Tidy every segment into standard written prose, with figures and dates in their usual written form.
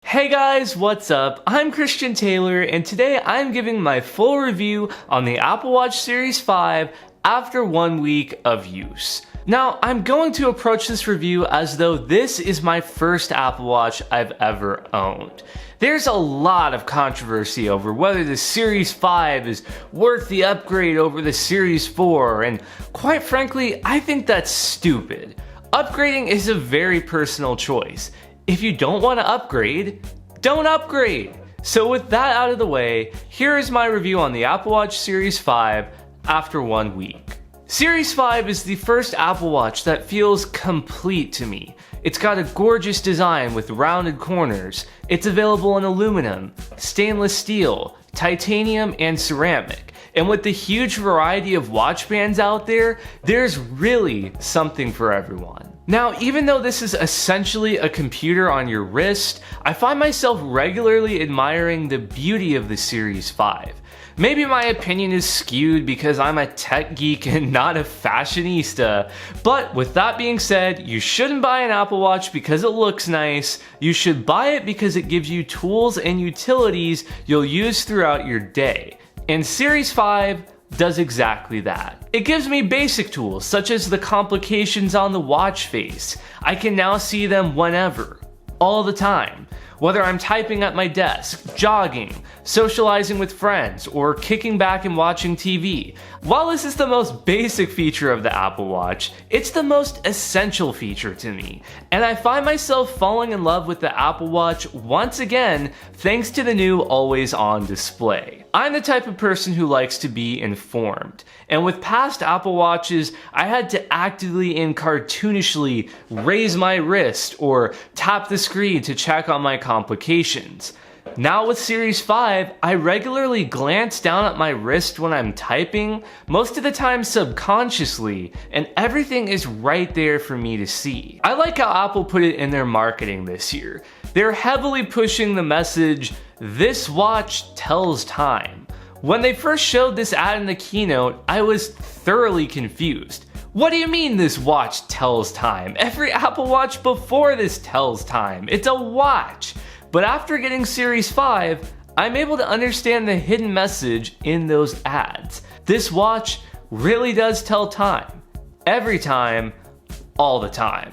Hey guys, what's up? I'm Christian Taylor, and today I'm giving my full review on the Apple Watch Series 5 after 1 week of use. Now, I'm going to approach this review as though this is my first Apple Watch I've ever owned. There's a lot of controversy over whether the Series 5 is worth the upgrade over the Series 4, and quite frankly, I think that's stupid. Upgrading is a very personal choice. If you don't want to upgrade, don't upgrade. So with that out of the way, here is my review on the Apple Watch Series 5 after 1 week. Series 5 is the first Apple Watch that feels complete to me. It's got a gorgeous design with rounded corners. It's available in aluminum, stainless steel, titanium, and ceramic. And with the huge variety of watch bands out there, there's really something for everyone. Now, even though this is essentially a computer on your wrist, I find myself regularly admiring the beauty of the Series 5. Maybe my opinion is skewed because I'm a tech geek and not a fashionista, but with that being said, you shouldn't buy an Apple Watch because it looks nice. You should buy it because it gives you tools and utilities you'll use throughout your day. And Series 5 does exactly that. It gives me basic tools such as the complications on the watch face. I can now see them whenever, all the time. Whether I'm typing at my desk, jogging, socializing with friends, or kicking back and watching TV. While this is the most basic feature of the Apple Watch, it's the most essential feature to me. And I find myself falling in love with the Apple Watch once again thanks to the new always-on display. I'm the type of person who likes to be informed. And with past Apple Watches, I had to actively and cartoonishly raise my wrist or tap the screen to check on my complications. Now with Series 5, I regularly glance down at my wrist when I'm typing, most of the time subconsciously, and everything is right there for me to see. I like how Apple put it in their marketing this year. They're heavily pushing the message, "This watch tells time." When they first showed this ad in the keynote, I was thoroughly confused. What do you mean this watch tells time? Every Apple Watch before this tells time. It's a watch. But after getting Series 5, I'm able to understand the hidden message in those ads. This watch really does tell time. Every time, all the time.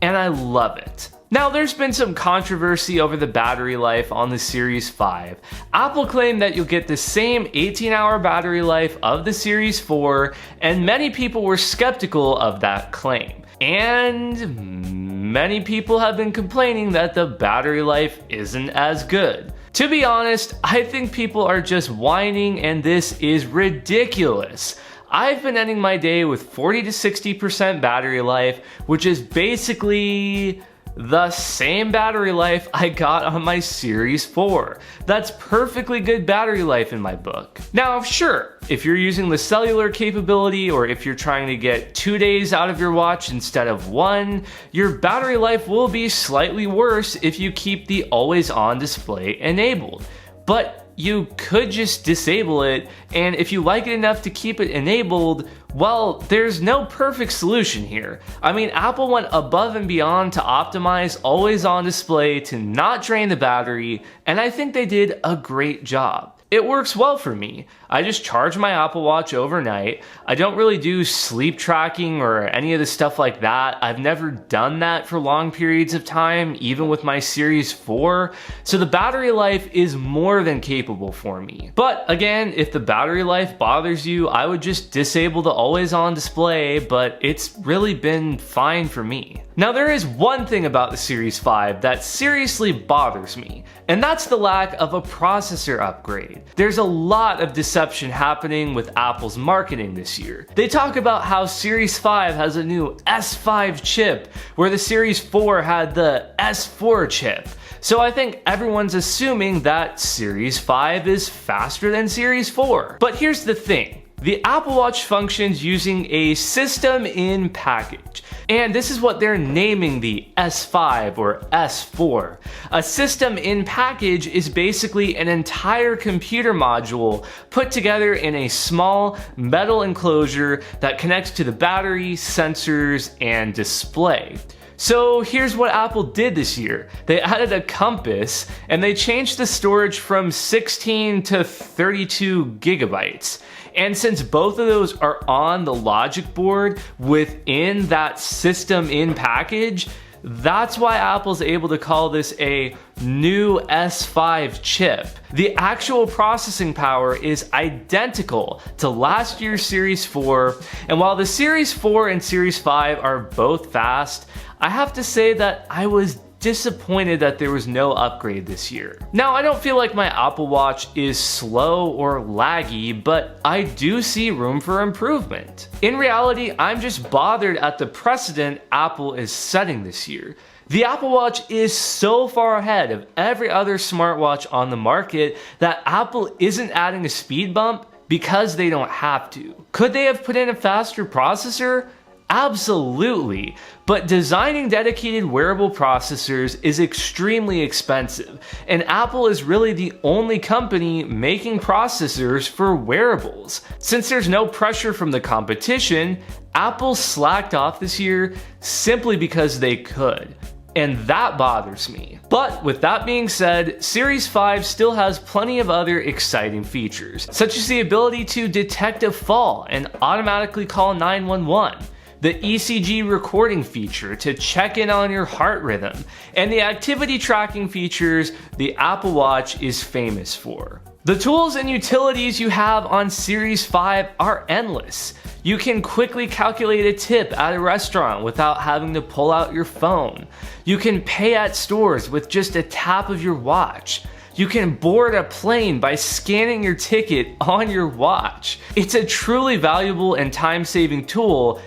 And I love it. Now, there's been some controversy over the battery life on the Series 5. Apple claimed that you'll get the same 18-hour battery life of the Series 4, and many people were skeptical of that claim. And many people have been complaining that the battery life isn't as good. To be honest, I think people are just whining, and this is ridiculous. I've been ending my day with 40 to 60% battery life, which is basically the same battery life I got on my Series 4. That's perfectly good battery life in my book. Now, sure, if you're using the cellular capability or if you're trying to get 2 days out of your watch instead of 1, your battery life will be slightly worse if you keep the always-on display enabled. But you could just disable it, and if you like it enough to keep it enabled, well, there's no perfect solution here. I mean, Apple went above and beyond to optimize always-on display to not drain the battery, and I think they did a great job. It works well for me. I just charge my Apple Watch overnight. I don't really do sleep tracking or any of the stuff like that. I've never done that for long periods of time, even with my Series 4. So the battery life is more than capable for me. But again, if the battery life bothers you, I would just disable the always-on display, but it's really been fine for me. Now, there is one thing about the Series 5 that seriously bothers me, and that's the lack of a processor upgrade. There's a lot of deception happening with Apple's marketing this year. They talk about how Series 5 has a new S5 chip, where the Series 4 had the S4 chip. So I think everyone's assuming that Series 5 is faster than Series 4. But here's the thing. The Apple Watch functions using a system in package. And this is what they're naming the S5 or S4. A system in package is basically an entire computer module put together in a small metal enclosure that connects to the battery, sensors, and display. So here's what Apple did this year. They added a compass and they changed the storage from 16 to 32 gigabytes. And since both of those are on the logic board within that system in package, that's why Apple's able to call this a new S5 chip. The actual processing power is identical to last year's Series 4, and while the Series 4 and Series 5 are both fast, I have to say that I was disappointed that there was no upgrade this year. Now, I don't feel like my Apple Watch is slow or laggy, but I do see room for improvement. In reality, I'm just bothered at the precedent Apple is setting this year. The Apple Watch is so far ahead of every other smartwatch on the market that Apple isn't adding a speed bump because they don't have to. Could they have put in a faster processor? Absolutely, but designing dedicated wearable processors is extremely expensive, and Apple is really the only company making processors for wearables. Since there's no pressure from the competition, Apple slacked off this year simply because they could. And that bothers me. But with that being said, Series 5 still has plenty of other exciting features, such as the ability to detect a fall and automatically call 911. The ECG recording feature to check in on your heart rhythm, and the activity tracking features the Apple Watch is famous for. The tools and utilities you have on Series 5 are endless. You can quickly calculate a tip at a restaurant without having to pull out your phone. You can pay at stores with just a tap of your watch. You can board a plane by scanning your ticket on your watch. It's a truly valuable and time-saving tool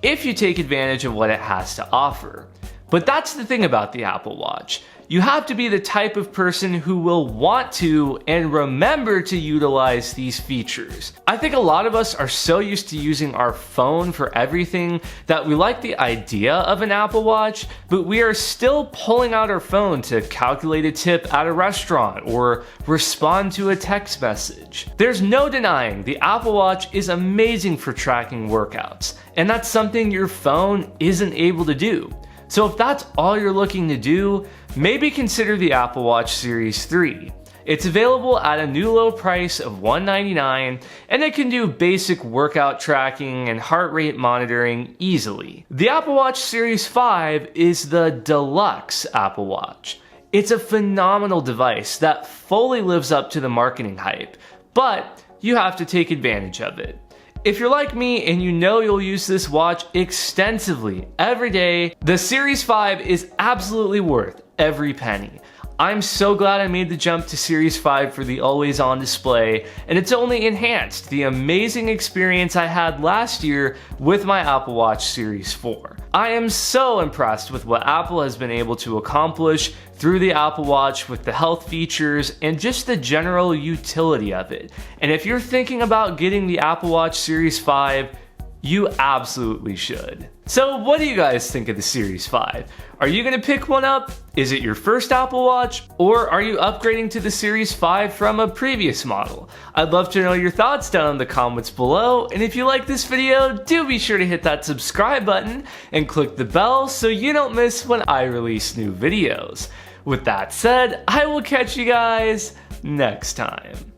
if you take advantage of what it has to offer. But that's the thing about the Apple Watch. You have to be the type of person who will want to and remember to utilize these features. I think a lot of us are so used to using our phone for everything that we like the idea of an Apple Watch, but we are still pulling out our phone to calculate a tip at a restaurant or respond to a text message. There's no denying the Apple Watch is amazing for tracking workouts, and that's something your phone isn't able to do. So if that's all you're looking to do, maybe consider the Apple Watch Series 3. It's available at a new low price of $199, and it can do basic workout tracking and heart rate monitoring easily. The Apple Watch Series 5 is the deluxe Apple Watch. It's a phenomenal device that fully lives up to the marketing hype, but you have to take advantage of it. If you're like me and you know you'll use this watch extensively every day, the Series 5 is absolutely worth every penny. I'm so glad I made the jump to Series 5 for the always on display, and it's only enhanced the amazing experience I had last year with my Apple Watch Series 4. I am so impressed with what Apple has been able to accomplish through the Apple Watch with the health features and just the general utility of it. And if you're thinking about getting the Apple Watch Series 5, you absolutely should. So what do you guys think of the Series 5? Are you gonna pick one up? Is it your first Apple Watch? Or are you upgrading to the Series 5 from a previous model? I'd love to know your thoughts down in the comments below, and if you like this video, do be sure to hit that subscribe button and click the bell so you don't miss when I release new videos. With that said, I will catch you guys next time.